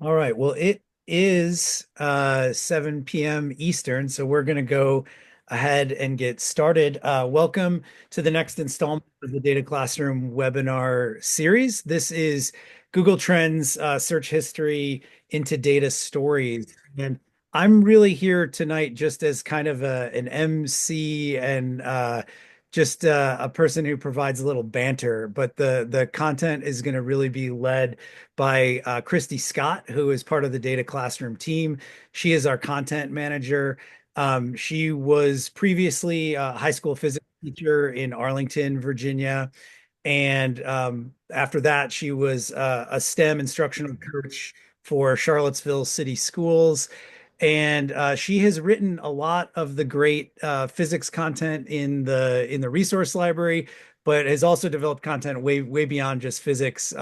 All right. Well, it is 7 p.m. Eastern, so we're going to go ahead and get started. Welcome to the next installment of the Data Classroom webinar series. This is Google Trends search history into data stories. And I'm really here tonight just as kind of an MC and just a person who provides a little banter, but the content is going to really be led by Christy Scott, who is part of the Data Classroom team. She is our content manager. She was previously a high school physics teacher in Arlington, Virginia. And after that, she was a STEM instructional coach for Charlottesville City Schools. And she has written a lot of the great physics content in the resource library, but has also developed content way beyond just physics,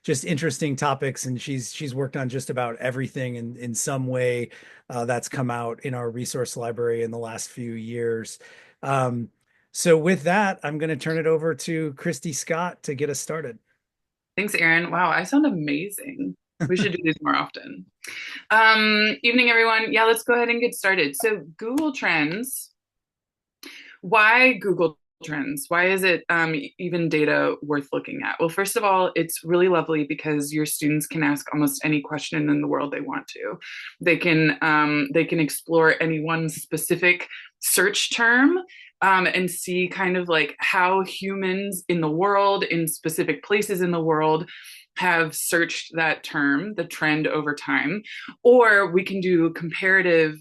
just interesting topics. And she's worked on just about everything in some way that's come out in our resource library in the last few years. Um, so with that, I'm going to turn it over to Christy Scott to get us started. Thanks, Aaron. Wow, I sound amazing. We should do these more often. Evening, everyone. Yeah, let's go ahead and get started. So, Google Trends. Why Google Trends? Why is it even data worth looking at? Well, first of all, it's really lovely because your students can ask almost any question in the world they want to. They can explore any one specific search term and see kind of like how humans in the world, in specific places in the world, have searched that term, the trend over time, or we can do comparative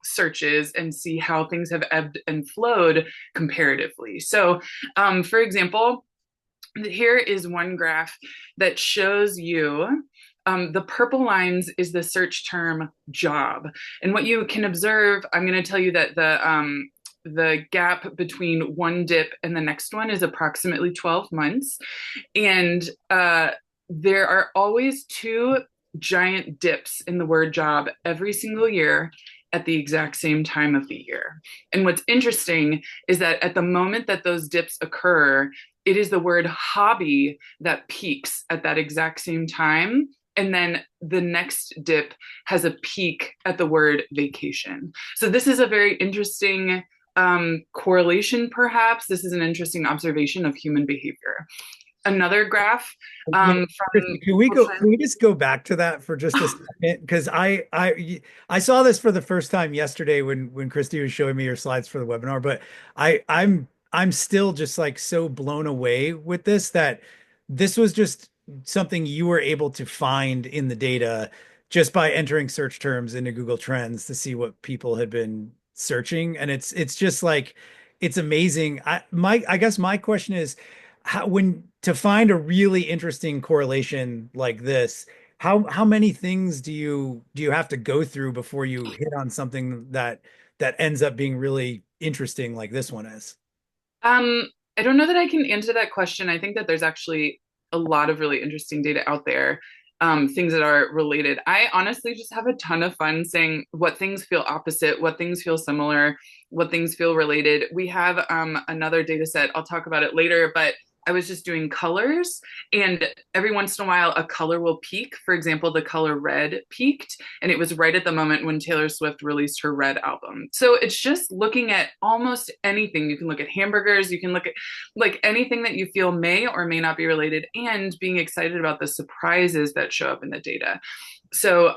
searches and see how things have ebbed and flowed comparatively. So, for example, here is one graph that shows you the purple lines is the search term job. And what you can observe, I'm going to tell you that the gap between one dip and the next one is approximately 12 months. And there are always two giant dips in the word job every single year at the exact same time of the year. And what's interesting is that at the moment that those dips occur, it is the word hobby that peaks at that exact same time. And then the next dip has a peak at the word vacation. So this is a very interesting correlation, perhaps. This is an interesting observation of human behavior. Another graph Yeah, from Can we go? Can we just go back to that for just a second? Because I saw this for the first time yesterday when Christy was showing me your slides for the webinar, but I'm still just like so blown away with this that this was just something you were able to find in the data just by entering search terms into Google Trends to see what people had been searching, and it's just like it's amazing. I guess my question is how when to find a really interesting correlation like this, how many things do you have to go through before you hit on something that ends up being really interesting like this one is? um, I don't know that I can answer that question. I think that there's actually a lot of really interesting data out there, things that are related. I honestly just have a ton of fun saying what things feel opposite, what things feel similar, what things feel related. We have another data set. I'll talk about it later, but I was just doing colors, and every once in a while, a color will peak. For example, the color red peaked, and it was right at the moment when Taylor Swift released her Red album. So it's just looking at almost anything. You can look at hamburgers, you can look at like anything that you feel may or may not be related, and being excited about the surprises that show up in the data. So,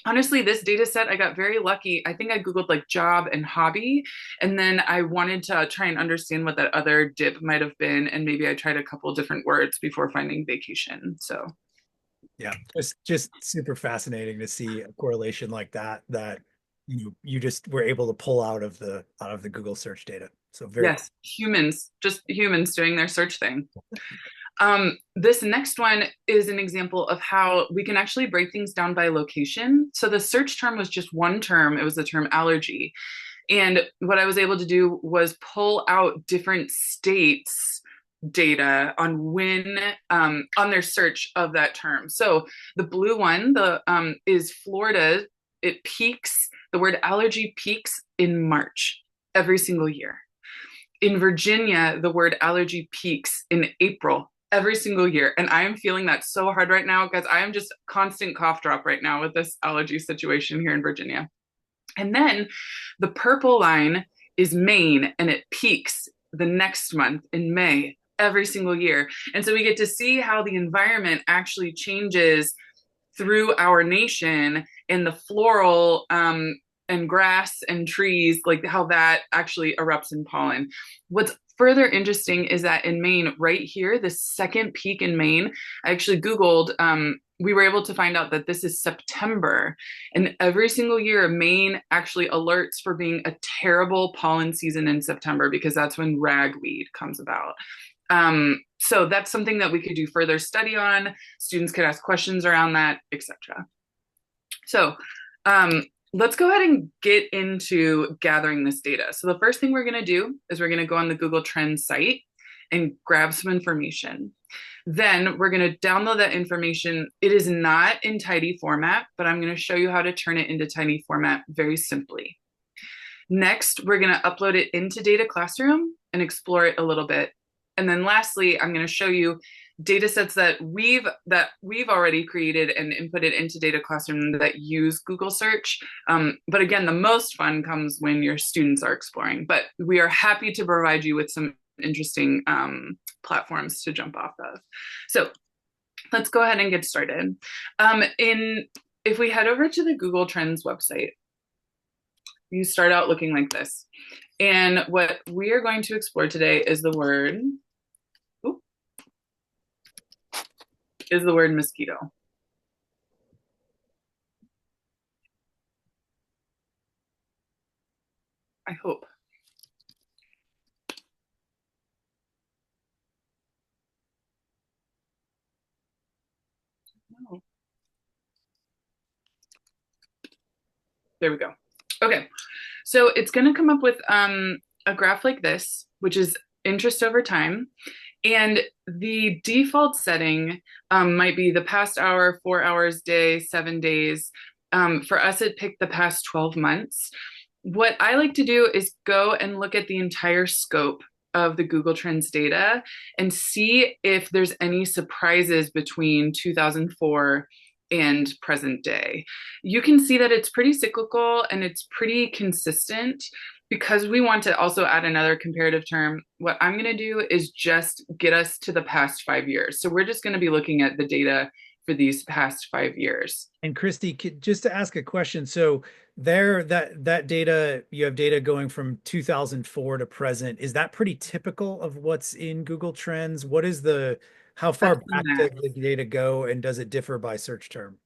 honestly, this data set, I got very lucky. I think I Googled like job and hobby, and then I wanted to try and understand what that other dip might have been. And maybe I tried a couple different words before finding vacation. So, Yeah, just super fascinating to see a correlation like that you just were able to pull out of the Google search data. So very cool. yes, humans, just humans doing their search thing. This next one is an example of how we can actually break things down by location. So the search term was just one term, it was the term allergy. And what I was able to do was pull out different states data on when on their search of that term. So the blue one, the is Florida. It peaks. The word allergy peaks in March every single year. In Virginia, the word allergy peaks in April every single year. And I am feeling that so hard right now because I am just constant cough drop right now with this allergy situation here in Virginia. And then the purple line is Maine, and it peaks the next month in May every single year. And so we get to see how the environment actually changes through our nation and the floral and grass and trees, like how that actually erupts in pollen. What's further interesting is that in Maine, right here, the second peak in Maine, I actually Googled, we were able to find out that this is September. And every single year, Maine actually alerts for being a terrible pollen season in September because that's when ragweed comes about. So that's something that we could do further study on. Students could ask questions around that, etc. So let's go ahead and get into gathering this data. So the first thing we're going to do is we're going to go on the Google Trends site and grab some information. Then we're going to download that information. It is not in tidy format, but I'm going to show you how to turn it into tidy format very simply. Next, we're going to upload it into DataClassroom and explore it a little bit. And then lastly, I'm going to show you data sets that we've already created and inputted into DataClassroom that use Google search. But again, the most fun comes when your students are exploring. But we are happy to provide you with some interesting platforms to jump off of. So let's go ahead and get started. If we head over to the Google Trends website, you start out looking like this. And what we are going to explore today is the word mosquito. I hope. Oh. There we go. Okay, so it's going to come up with a graph like this, which is interest over time. And the default setting might be the past hour, 4 hours, day, 7 days. For us, it picked the past 12 months. What I like to do is go and look at the entire scope of the Google Trends data and see if there's any surprises between 2004 and present day. You can see that it's pretty cyclical and it's pretty consistent. Because we want to also add another comparative term, what I'm going to do is just get us to the past 5 years. So we're just going to be looking at the data for these past 5 years. And Christy, just to ask a question, so there, that data, you have data going from 2004 to present. Is that pretty typical of what's in Google Trends? How far That's back does the data go, and does it differ by search term?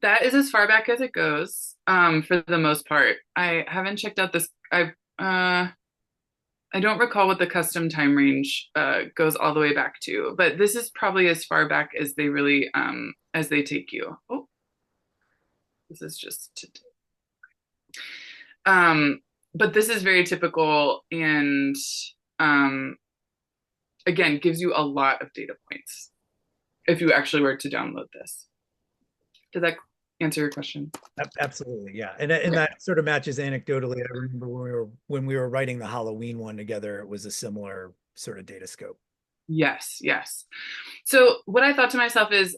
That is as far back as it goes, for the most part. I haven't checked out this. I don't recall what the custom time range goes all the way back to, but this is probably as far back as they really as they take you. Oh, this is just. But this is very typical and again gives you a lot of data points if you actually were to download this. Did that answer your question? Absolutely, yeah. And that sort of matches anecdotally. I remember when we were writing the Halloween one together, it was a similar sort of data scope. Yes, yes. So what I thought to myself is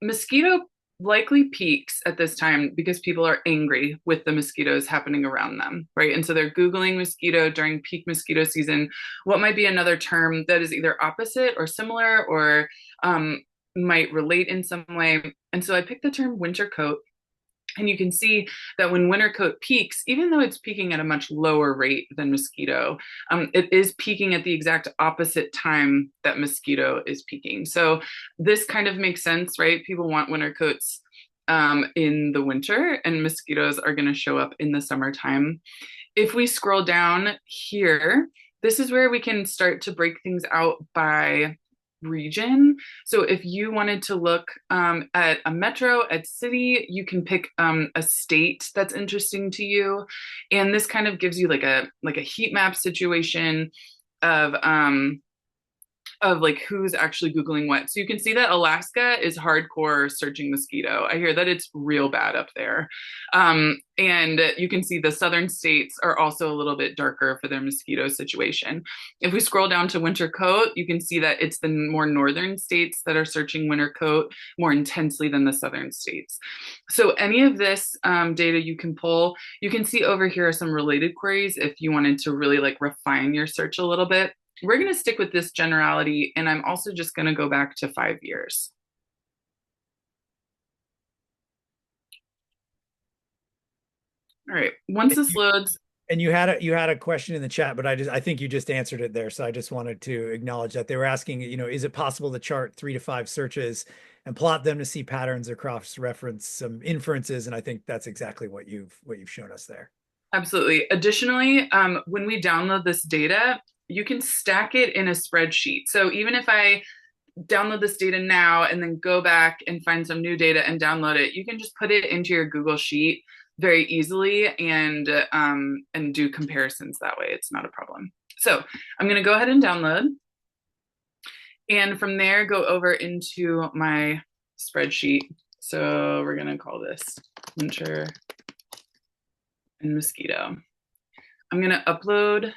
mosquito likely peaks at this time because people are angry with the mosquitoes happening around them, right? And so they're Googling mosquito during peak mosquito season. What might be another term that is either opposite or similar or might relate in some way? And so I picked the term winter coat. And you can see that when winter coat peaks, even though it's peaking at a much lower rate than mosquito, it is peaking at the exact opposite time that mosquito is peaking. So this kind of makes sense, right? People want winter coats in the winter, and mosquitoes are going to show up in the summertime. If we scroll down here, this is where we can start to break things out by region. So if you wanted to look at a metro, at city, you can pick a state that's interesting to you, and this kind of gives you like a heat map situation of of like who's actually Googling what. So you can see that Alaska is hardcore searching mosquito. I hear that it's real bad up there. And you can see the southern states are also a little bit darker for their mosquito situation. If we scroll down to winter coat, you can see that it's the more northern states that are searching winter coat more intensely than the southern states. So any of this data you can pull. You can see over here some related queries if you wanted to really like refine your search a little bit. We're going to stick with this generality, and I'm also just going to go back to 5 years. All right, once this loads, And you had a question in the chat, but I think you just answered it there. So I just wanted to acknowledge that they were asking, is it possible to chart 3 to 5 searches and plot them to see patterns or cross-reference some inferences? And I think that's exactly what you've shown us there. absolutely. Additionally, when we download this data, you can stack it in a spreadsheet. So even if I download this data now and then go back and find some new data and download it, you can just put it into your Google Sheet very easily and do comparisons that way. It's not a problem. So I'm going to go ahead and download, and from there go over into my spreadsheet. So we're going to call this winter and mosquito. I'm going to upload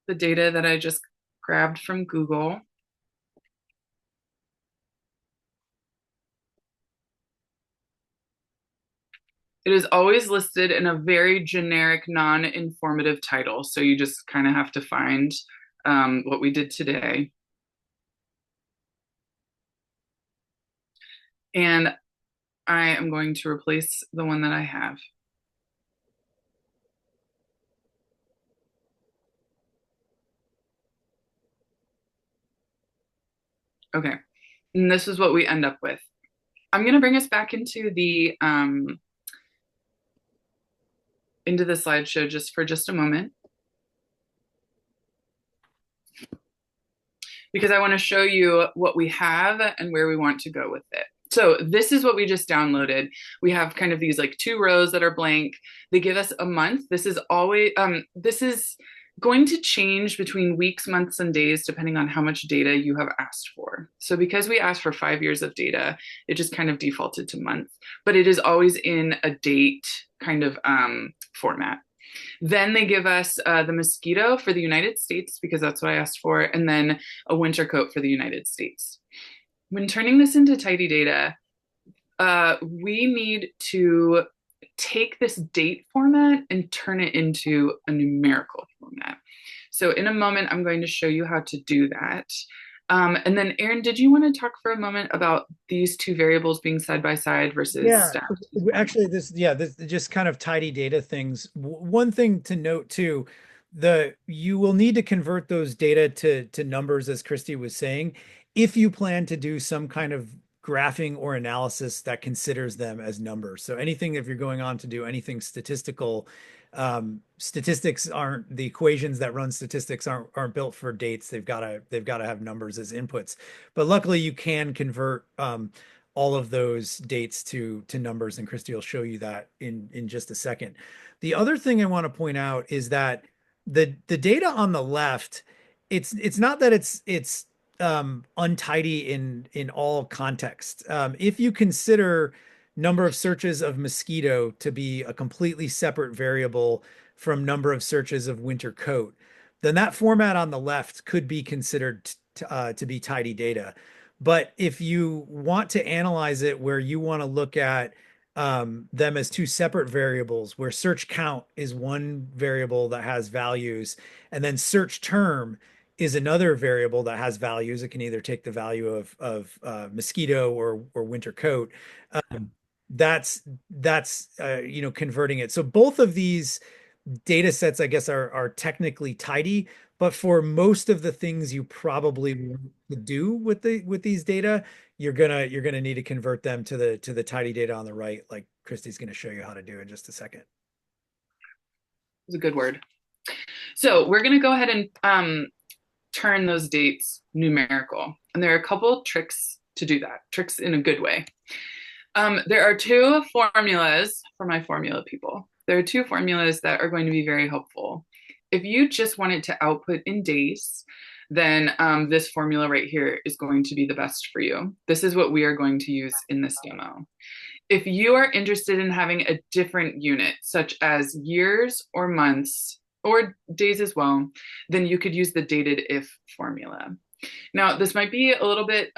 the data that I just grabbed from Google. It is always listed in a very generic, non-informative title. So you just kind of have to find what we did today. And I am going to replace the one that I have. Okay, and this is what we end up with. I'm going to bring us back into the slideshow just for just a moment, because I want to show you what we have and where we want to go with it. So this is what we just downloaded. We have kind of these like 2 rows that are blank. They give us a month. This is going to change between weeks, months, and days depending on how much data you have asked for. So because we asked for 5 years of data, it just kind of defaulted to month, but it is always in a date kind of format. Then they give us the mosquito for the United States, because that's what I asked for, and then a winter coat for the United States. When turning this into tidy data, we need to take this date format and turn it into a numerical format. So in a moment, I'm going to show you how to do that. And then Aaron, did you want to talk for a moment about these 2 variables being side by side versus Yeah, stacked? actually, this just kind of tidy data things. One thing to note too, you will need to convert those data to numbers, as Christy was saying, if you plan to do some kind of graphing or analysis that considers them as numbers. So anything, if you're going on to do anything statistical, statistics aren't the equations that run statistics aren't built for dates. They've got to have numbers as inputs. But luckily, you can convert all of those dates to numbers, and Christy will show you that in just a second. The other thing I want to point out is that the data on the left, it's not that it's untidy in all contexts. If you consider number of searches of mosquito to be a completely separate variable from number of searches of winter coat, then that format on the left could be considered to be tidy data. But if you want to analyze it where you want to look at them as 2 separate variables, where search count is one variable that has values, and then search term is another variable that has values. It can either take the value of mosquito or winter coat. Um, that's converting it. So both of these data sets, I guess, are technically tidy, but for most of the things you probably want to do with these data, you're gonna need to convert them to the tidy data on the right, like Christy's gonna show you how to do in just a second. It's a good word. So we're going to go ahead and turn those dates numerical. And there are a couple tricks to do that, tricks in a good way. There are 2 formulas for my formula people. There are 2 formulas that are going to be very helpful. If you just wanted to output in days, then this formula right here is going to be the best for you. This is what we are going to use in this demo. If you are interested in having a different unit, such as years or months or days as well, then you could use the dated if formula. Now, this might be a little bit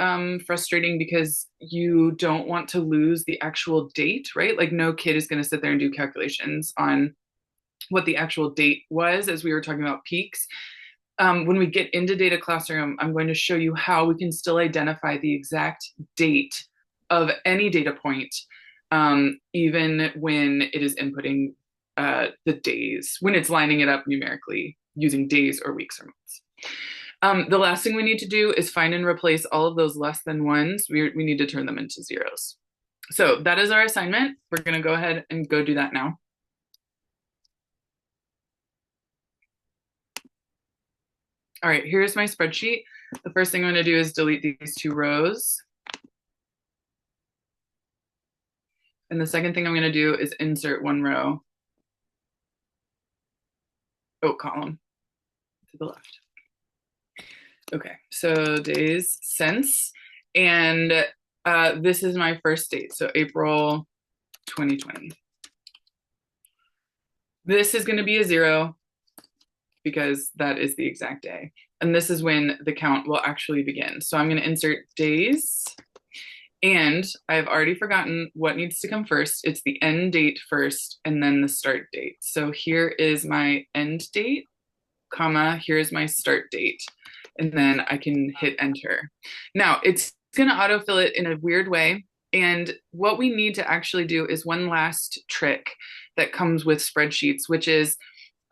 frustrating because you don't want to lose the actual date, right? Like no kid is going to sit there and do calculations on what the actual date was as we were talking about peaks. When we get into Data Classroom, I'm going to show you how we can still identify the exact date of any data point, even when it is inputting the days, when it's lining it up numerically using days or weeks or months. The last thing we need to do is find and replace all of those less than ones. We need to turn them into zeros. So that is our assignment. We're going to go ahead and go do that now. All right, here's my spreadsheet. The first thing I'm going to do is delete these two rows. And the second thing I'm going to do is insert one row. Oh, column to the left. Okay, so days since, and this is my first date, so April 2020. This is going to be a 0 because that is the exact day. And this is when the count will actually begin. So I'm going to insert days, and I've already forgotten what needs to come first. It's the end date first and then the start date. So here is my end date, comma, here's my start date. And then I can hit enter. Now it's going to autofill it in a weird way. And what we need to actually do is one last trick that comes with spreadsheets, which is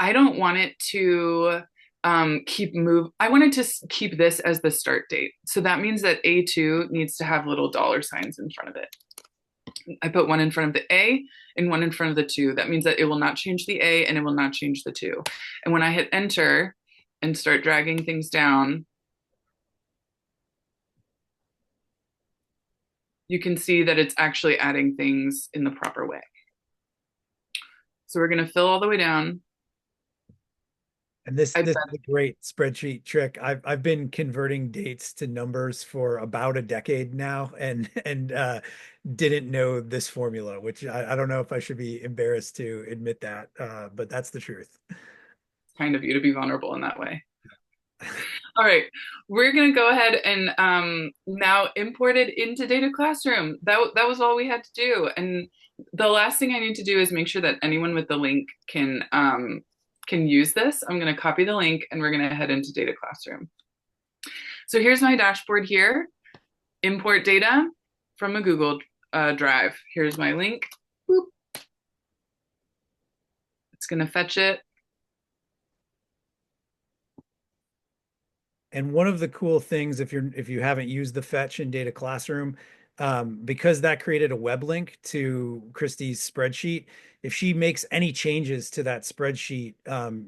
I don't want it to I wanted to keep this as the start date. So that means that A2 needs to have little dollar signs in front of it. I put one in front of the A and one in front of the 2. That means that it will not change the A and it will not change the 2. And when I hit enter and start dragging things down, you can see that it's actually adding things in the proper way. So we're going to fill all the way down. And this is a great spreadsheet trick. I've been converting dates to numbers for about a decade now, and didn't know this formula, which I don't know if I should be embarrassed to admit that, but that's the truth. Kind of you to be vulnerable in that way. All right, we're going to go ahead and now import it into Data Classroom. That was all we had to do. And the last thing I need to do is make sure that anyone with the link can use this. I'm going to copy the link and we're going to head into Data Classroom. So here's my dashboard here. Import data from a Google Drive. Here's my link. Boop. It's going to fetch it. And one of the cool things, if you haven't used the fetch in Data Classroom, because that created a web link to Christy's spreadsheet, if she makes any changes to that spreadsheet,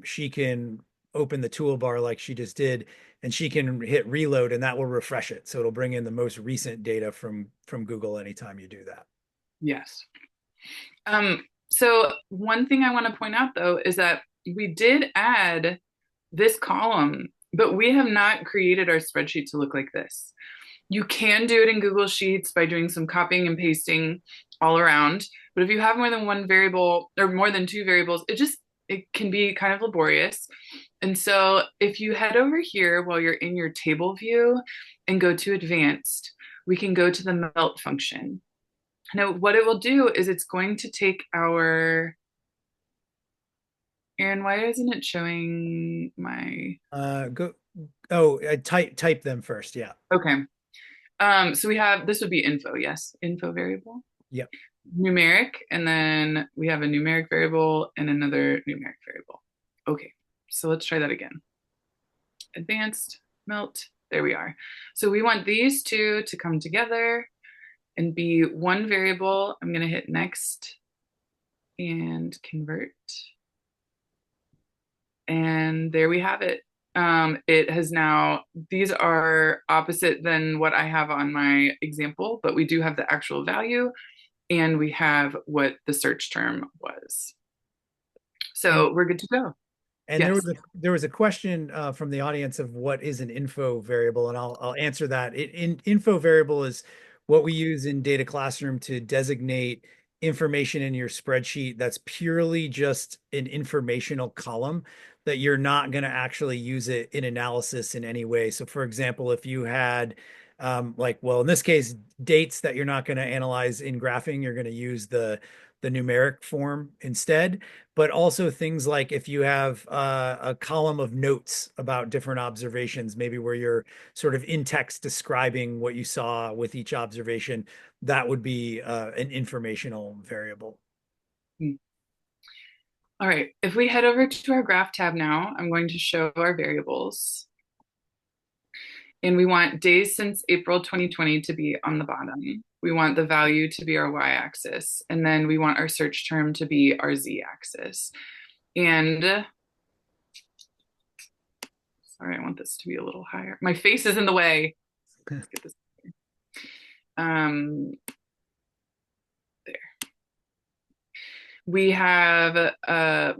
she can open the toolbar like she just did, and she can hit reload, and that will refresh it. So it'll bring in the most recent data from Google anytime you do that. Yes. So one thing I want to point out though is that we did add this column, but we have not created our spreadsheet to look like this. You can do it in Google Sheets by doing some copying and pasting all around. But if you have more than one variable or more than 2 variables, it can be kind of laborious. And so if you head over here while you're in your table view and go to advanced, we can go to the melt function. Now, what it will do is it's going to take our, Aaron, why isn't it showing my, Type them first. Yeah. okay. So we have, this would be info, yes, info variable. Yep. Numeric, and then we have a numeric variable and another numeric variable. Okay, so let's try that again. Advanced, melt, there we are. So we want these two to come together and be one variable. I'm gonna hit next and convert. And there we have it. It has now, these are opposite than what I have on my example, but we do have the actual value and we have what the search term was. So we're good to go. And Yes. there was a question from the audience of what is an info variable, and I'll answer that. Info variable is what we use in Data Classroom to designate information in your spreadsheet that's purely just an informational column that you're not going to actually use it in analysis in any way. So, for example, if you had like, well, in this case, dates that you're not going to analyze in graphing, you're going to use the numeric form instead, but also things like if you have a column of notes about different observations, maybe where you're sort of in text describing what you saw with each observation, that would be an informational variable. Mm. All right. If we head over to our graph tab now, I'm going to show our variables. And we want days since April 2020 to be on the bottom. We want the value to be our y-axis. And then we want our search term to be our z-axis. And sorry, I want this to be a little higher. My face is in the way. Let's get this. Um, there. We have,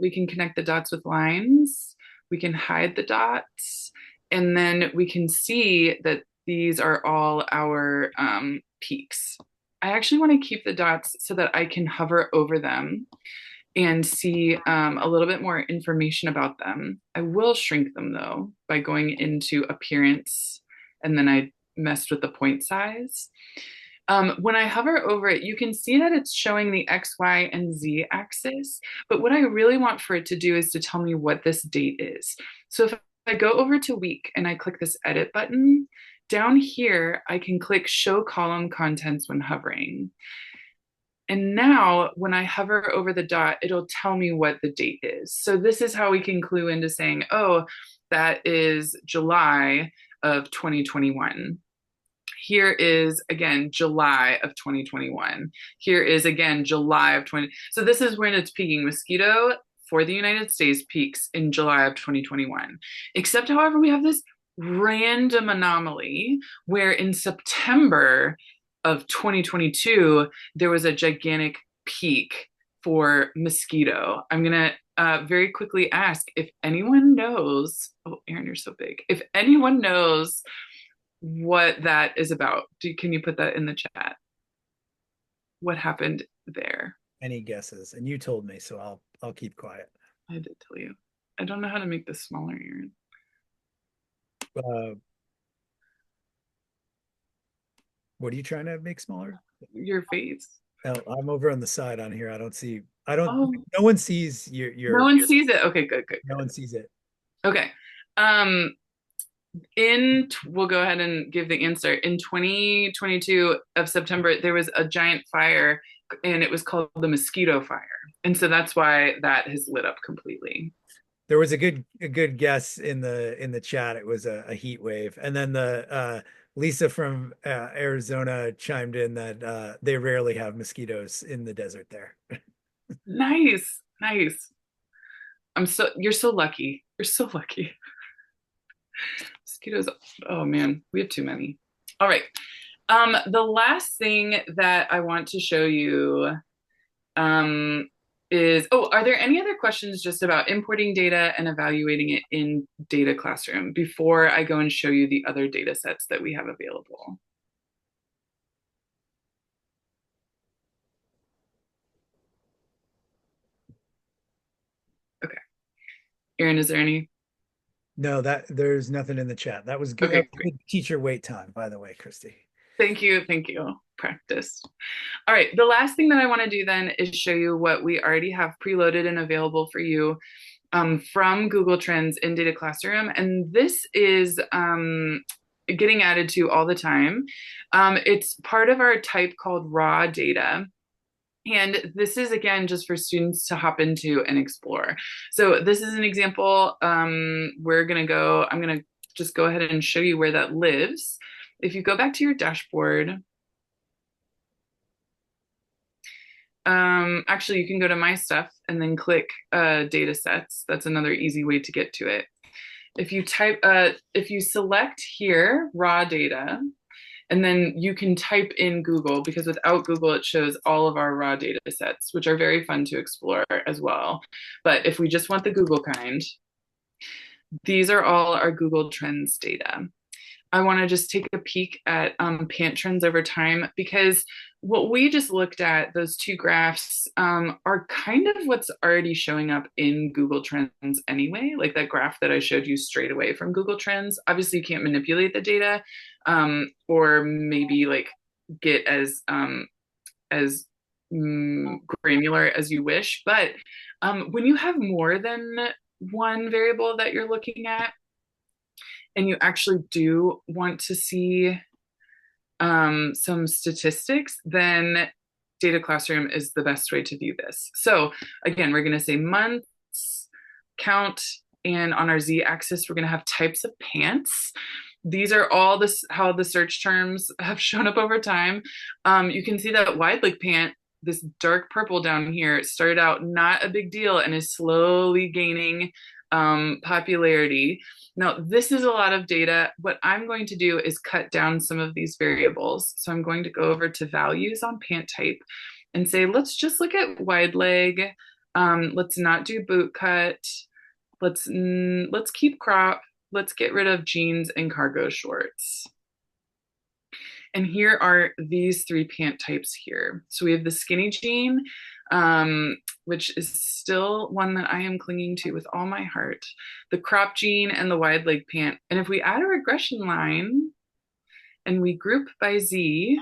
we can connect the dots with lines. We can hide the dots. And then we can see that these are all our peaks. I actually want to keep the dots so that I can hover over them and see a little bit more information about them. I will shrink them though by going into appearance, and then I messed with the point size. When I hover over it, you can see that it's showing the X, Y, and Z axis. But what I really want for it to do is to tell me what this date is. So if I go over to week and I click this edit button, down here, I can click show column contents when hovering. And now when I hover over the dot, it'll tell me what the date is. So this is how we can clue into saying, oh, that is July of 2021. Here is again July of 2021. Here is again July of 20. So this is when it's peaking. Mosquito for the United States peaks in July of 2021. Except, however, we have this random anomaly where in September of 2022, there was a gigantic peak for mosquito. I'm going to very quickly ask if anyone knows. Oh, Aaron, you're so big. If anyone knows what that is about, can you put that in the chat? What happened there? Any guesses? And you told me, so I'll keep quiet. I did tell you. I don't know how to make this smaller, Aaron. Uh, what are you trying to make smaller? Your face. Oh, I'm over on the side on here. I don't see. I don't. Oh, No one sees no one sees it. Okay, good, good, No good. one sees it. Okay. We'll go ahead and give the answer. In 2022 of September, there was a giant fire, and it was called the mosquito fire. And so that's why that has lit up completely. There was a good guess in the chat. It was a heat wave, and then the Lisa from Arizona chimed in that they rarely have mosquitoes in the desert there. Nice, nice. You're so lucky. You're so lucky. Mosquitoes. Oh man, we have too many. All right. The last thing that I want to show you is, oh, are there any other questions just about importing data and evaluating it in Data Classroom before I go and show you the other data sets that we have available? Okay. Aaron, is there any? No, that there's nothing in the chat. That was good. Okay, great. Good teacher wait time, by the way, Christy. Thank you. Thank you. Practice. All right. The last thing that I want to do then is show you what we already have preloaded and available for you from Google Trends in Data Classroom. And this is getting added to all the time. It's part of our type called raw data. And this is, again, just for students to hop into and explore. So this is an example. I'm going to just go ahead and show you where that lives. If you go back to your dashboard, actually, you can go to My Stuff and then click Data Sets. That's another easy way to get to it. If you select here, raw data, and then you can type in Google, because without Google, it shows all of our raw data sets, which are very fun to explore as well. But if we just want the Google kind, These are all our Google Trends data. I want to just take a peek at pant trends over time because what we just looked at, those two graphs, are kind of what's already showing up in Google Trends anyway. Like that graph that I showed you straight away from Google Trends. Obviously, you can't manipulate the data, or maybe like get as granular as you wish. But when you have more than one variable that you're looking at, and you actually do want to see some statistics, then Data Classroom is the best way to view this. So again, we're going to say months, count, and on our z-axis, we're going to have types of pants. These are all this how the search terms have shown up over time. You can see that wide leg pant, this dark purple down here, started out not a big deal and is slowly gaining popularity. Now, this is a lot of data. What I'm going to do is cut down some of these variables. So I'm going to go over to values on pant type and say, let's just look at wide leg. Let's not do boot cut. Let's keep crop. Let's get rid of jeans and cargo shorts. And here are these three pant types here. So we have the skinny jean, which is still one that I am clinging to with all my heart, the crop jean, and the wide leg pant. And if we add a regression line and we group by Z,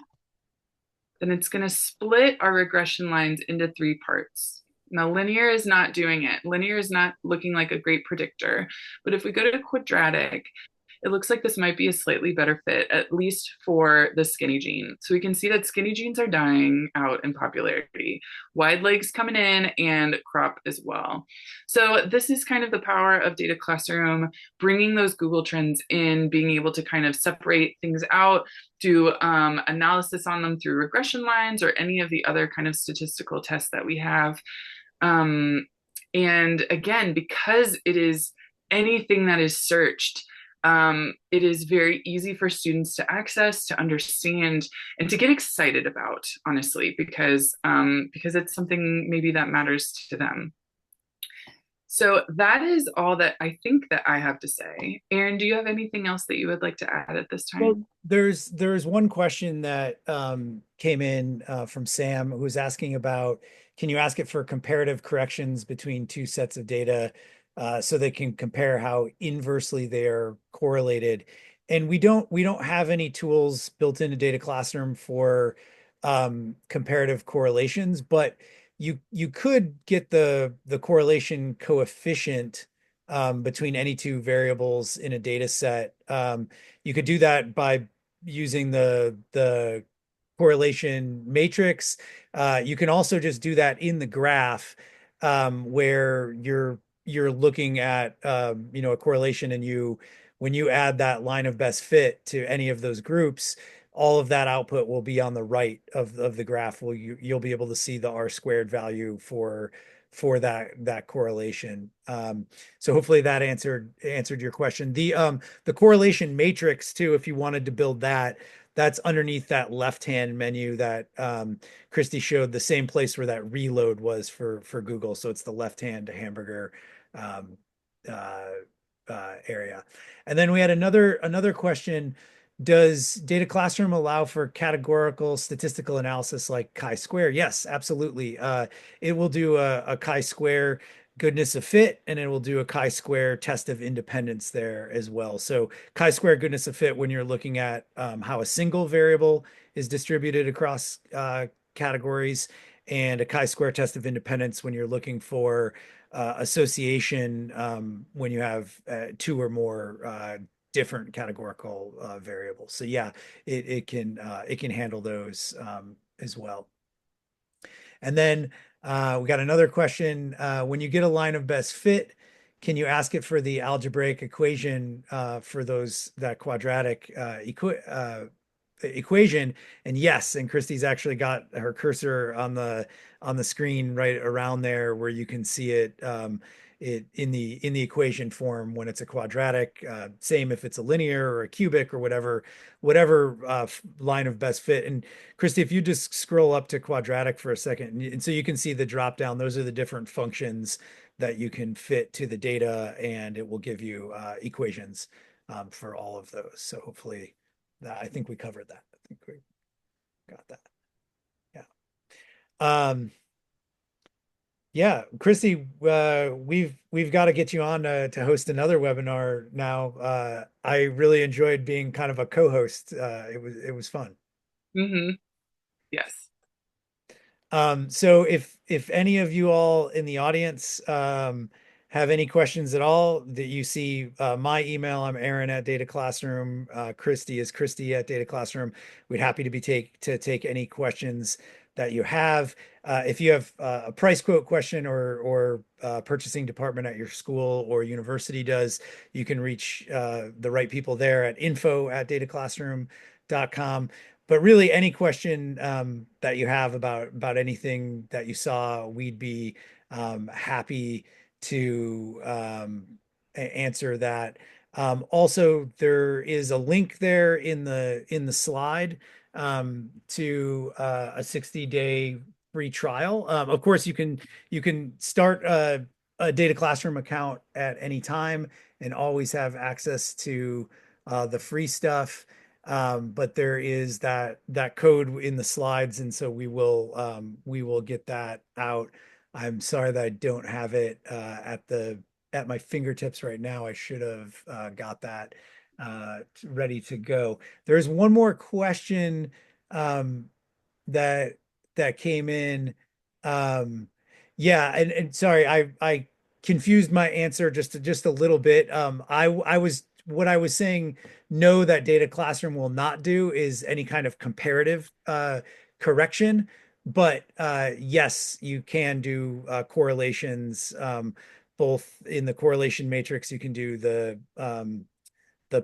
then it's going to split our regression lines into three parts. Now, linear is not doing it. Linear is not looking like a great predictor. But if we go to quadratic, it looks like this might be a slightly better fit, at least for the skinny jean. So we can see that skinny jeans are dying out in popularity, wide legs coming in, and crop as well. So this is kind of the power of Data Classroom, bringing those Google Trends in, being able to kind of separate things out, do analysis on them through regression lines or any of the other kind of statistical tests that we have. And again, because it is anything that is searched, it is very easy for students to access, to understand, and to get excited about, honestly, because it's something maybe that matters to them. So that is all that I think that I have to say. Aaron, do you have anything else that you would like to add at this Well, time? there's one question that came in from Sam who was asking about, can you ask it for comparative corrections between two sets of data so they can compare how inversely they are correlated? And we don't have any tools built into Data Classroom for comparative correlations, but you could get the correlation coefficient between any two variables in a data set. You could do that by using the correlation matrix. You can also just do that in the graph where you're looking at a correlation, and when you add that line of best fit to any of those groups, all of that output will be on the right of the graph. You'll be able to see the R squared value for that correlation. So hopefully that answered your question. The correlation matrix too, if you wanted to build that, that's underneath that left-hand menu that Christy showed, the same place where that reload was for Google. So it's the left-hand hamburger um, uh, area. And then we had another question. Does Data Classroom allow for categorical statistical analysis like chi-square? Yes, absolutely. It will do a chi-square goodness of fit, and it will do a chi-square test of independence there as well. So chi-square goodness of fit when you're looking at how a single variable is distributed across categories, and a chi-square test of independence when you're looking for association when you have two or more different categorical variables. So yeah, it can handle those as well. And then we got another question. When you get a line of best fit, can you ask it for the algebraic equation for that quadratic equation? And yes, and Christy's actually got her cursor on the screen right around there where you can see it in the equation form when it's a quadratic. Same if it's a linear or a cubic or whatever line of best fit. And Christy, if you just scroll up to quadratic for a second, and so you can see the drop down, those are the different functions that you can fit to the data, and it will give you equations for all of those. So hopefully I think we covered that. I think we got that. Yeah. Um, yeah, Christy, we've got to get you on to host another webinar now. I really enjoyed being kind of a co-host. It was fun. Hmm. Yes. So if any of you all in the audience have any questions at all that you see, my email, I'm Aaron at DataClassroom. Christy is Christy at DataClassroom. We'd happy to take any questions that you have. If you have a price quote question or purchasing department at your school or university does, you can reach the right people there at info@dataclassroom.com. But really, any question that you have about anything that you saw, we'd be happy to answer that. Also, there is a link there in the slide to a 60-day free trial. Of course, you can start a Data Classroom account at any time and always have access to the free stuff. But there is that code in the slides, and so we will get that out. I'm sorry that I don't have it at my fingertips right now. I should have got that ready to go. There's one more question um, that that came in. Um, yeah, and sorry, I confused my answer just a little bit. I was what I was saying. No, that Data Classroom will not do is any kind of comparative correction, but yes, you can do correlations. Both in the correlation matrix, you can do the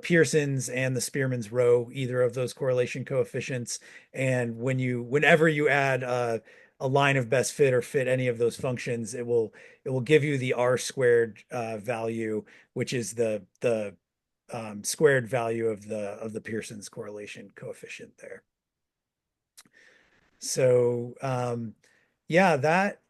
Pearson's and the Spearman's row, either of those correlation coefficients. And whenever you add a line of best fit or fit any of those functions, it will give you the R squared value, which is the squared value of the Pearson's correlation coefficient there. So yeah, that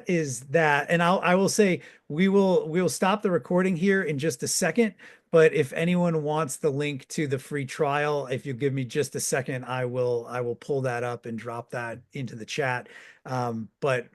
is that. And I will say we will stop the recording here in just a second. But if anyone wants the link to the free trial, if you give me just a second, I will pull that up and drop that into the chat. But